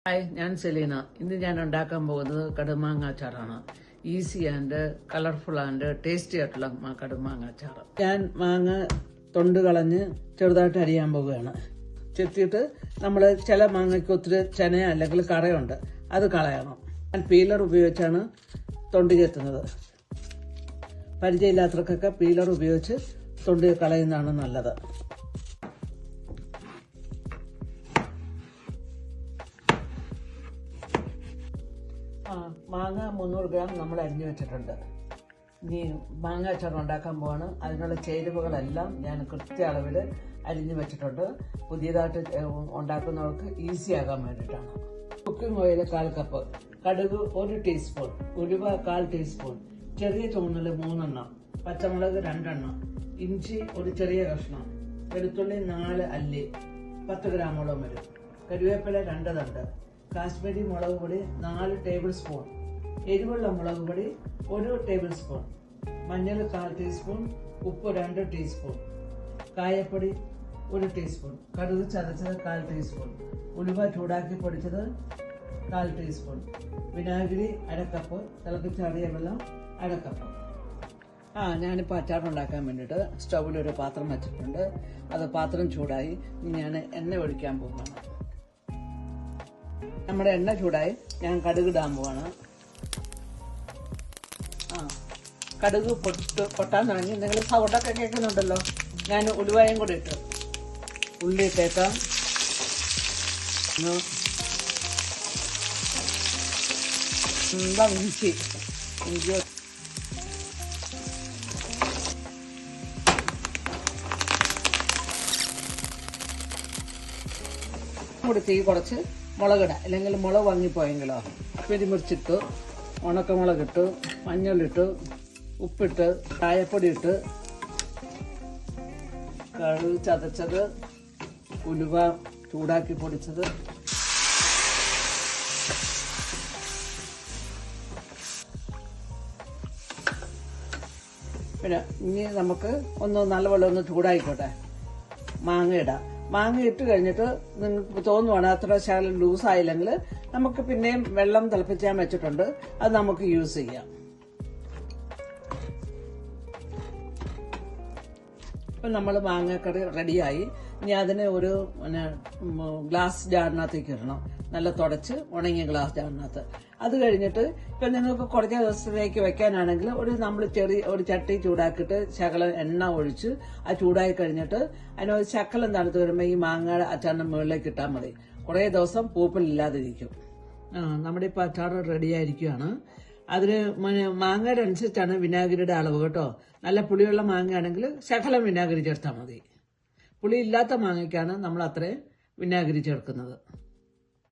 Hi, ഞാൻ സെലീന. ഇന്ന് ഞാൻ ഉണ്ടാക്കാൻ പോകുന്നത് കടുമാങ്ങ അച്ചാറാണ്. Easy and colourful and tasty ആയിട്ടുള്ള കടുമാങ്ങ അച്ചാർ. ഞാൻ മാങ്ങ തൊണ്ട് കളഞ്ഞ് ചെറുതായിട്ട് അരിയാൻ പോവുകയാണ്. ചെത്തിയിട്ട് നമ്മൾ ചില മാങ്ങയ്ക്ക് ഒത്തിരി ചെന അല്ലെങ്കിൽ കറയുണ്ട്, അത് കളയണം. ഞാൻ പീലർ ഉപയോഗിച്ചാണ് തൊണ്ട് ചെത്തുന്നത്. പരിചയമില്ലാത്തവർക്കൊക്കെ പീലർ ഉപയോഗിച്ച് തൊണ്ട് കളയുന്നതാണ് നല്ലത്. മാങ്ങ 300 ഗ്രാം നമ്മൾ അരിഞ്ഞു വെച്ചിട്ടുണ്ട്. ഇനി മാങ്ങ അച്ചാർ ഉണ്ടാക്കാൻ പോവാണ്. അതിനുള്ള ചേരുവകളെല്ലാം ഞാൻ കൃത്യ അളവിൽ അരിഞ്ഞു വെച്ചിട്ടുണ്ട്. പുതിയതായിട്ട് ഉണ്ടാക്കുന്നവർക്ക് ഈസി ആകാൻ വേണ്ടിയിട്ടാണ്. കുക്കിംഗ് ഓയിൽ 1/4 കപ്പ്, കടുക് 1 ടീസ്പൂൺ, ഉലുവ 1/4 ടീസ്പൂൺ, ചെറിയ ചുവന്നുള്ളി 3 എണ്ണം, പച്ചമുളക് 2 എണ്ണം, ഇഞ്ചി ഒരു ചെറിയ കഷ്ണം, വെളുത്തുള്ളി 4 അല്ലി, 10 ഗ്രാമോളം വരും, കരുവേപ്പില 2 തണ്ട്, കാശ്മീരി മുളക് പൊടി 4 ടേബിൾ സ്പൂൺ, എരിവുള്ള മുളക് പൊടി 1 ടേബിൾ സ്പൂൺ, മഞ്ഞൾ 1/4 ടീസ്പൂൺ, ഉപ്പ് 2 ടീസ്പൂൺ, കായപ്പൊടി 1 ടീസ്പൂൺ, കടുക് ചതച്ചത് 1/4 ടീസ്പൂൺ, ഉലുവ ചൂടാക്കി പൊടിച്ചത് 1/4 ടീസ്പൂൺ, വിനാഗിരി 1/2 കപ്പ്, തിളപ്പിച്ചാറിയ വെള്ളം 1/2 കപ്പ്. ഞാനിപ്പോൾ അച്ചാറുണ്ടാക്കാൻ വേണ്ടിയിട്ട് സ്റ്റൗവിലൊരു പാത്രം വെച്ചിട്ടുണ്ട്. അത് പാത്രം ചൂടായി. ഞാൻ എണ്ണ ഒഴിക്കാൻ പോവുകയാണ്. നമ്മുടെ എണ്ണ ചൂടായി. ഞാൻ കടുക് ഇടാൻ പോവാണ്. കടുക് പൊട്ടാൻ തുടങ്ങി. നിങ്ങൾ സൗണ്ടൊക്കെ കേൾക്കുന്നുണ്ടല്ലോ. ഞാൻ ഉലുവയും കൂടി ഇട്ടു. ഉള്ളി ഇട്ടേക്കാം. ഇഞ്ചി കൂടി തീ കുറച്ച് മുളകിടാം, അല്ലെങ്കിൽ മുളക് വാങ്ങിപ്പോയെങ്കിലോ. പെരിമുറിച്ചിട്ടു, ഉണക്കമുളകിട്ടു, മഞ്ഞളിട്ടു, ഉപ്പിട്ട്, കായപ്പൊടി ഇട്ട്, കടുക് ചതച്ചത്, ഉലുവ ചൂടാക്കി പൊടിച്ചത്, പിന്നെ ഇനി നമുക്ക് നല്ലപോലെ ഒന്ന് ചൂടായിക്കോട്ടെ. മാങ്ങ ഇടാം. മാങ്ങ ഇട്ട് കഴിഞ്ഞിട്ട് നിങ്ങൾക്ക് തോന്നുവാണ് അത്ര ശകലം ലൂസായില്ലെങ്കിൽ നമുക്ക് പിന്നെയും വെള്ളം തിളപ്പിച്ചാൻ വെച്ചിട്ടുണ്ട്, അത് നമുക്ക് യൂസ് ചെയ്യാം. ഇപ്പം നമ്മൾ മാങ്ങക്കറി റെഡിയായി. ഇനി അതിനെ ഒരു ഗ്ലാസ് ജാറിനകത്തേക്ക് ഇടണം. നല്ല തുടച്ച് ഉണങ്ങിയ ഗ്ലാസ് ജാറിനകത്ത്. അത് കഴിഞ്ഞിട്ട് ഇപ്പം നിങ്ങൾക്ക് കുറച്ച് ദിവസത്തേക്ക് വെക്കാനാണെങ്കിൽ നമ്മൾ ഒരു ചട്ടി ചൂടാക്കിയിട്ട് ശകലം എണ്ണ ഒഴിച്ച് അത് ചൂടായി കഴിഞ്ഞിട്ട് അതിനൊരു ശകലം തണുത്ത് വരുമ്പോൾ ഈ മാങ്ങ അച്ചാറിന്റെ മുകളിലേക്ക് ഇട്ടാൽ മതി. കുറേ ദിവസം പൂപ്പലില്ലാതിരിക്കും. നമ്മുടെ ഇപ്പോൾ അച്ചാർ റെഡിയായിരിക്കുകയാണ്. അതിന് മാങ്ങയുടെ അനുസരിച്ചാണ് വിനാഗിരിയുടെ അളവ് കേട്ടോ. നല്ല പുളിയുള്ള മാങ്ങയാണെങ്കിൽ ശകലം വിനാഗിരി ചേർത്താൽ മതി. പുളി ഇല്ലാത്ത മാങ്ങയ്ക്കാണ് നമ്മൾ അത്രയും വിനാഗിരി ചേർക്കുന്നത്.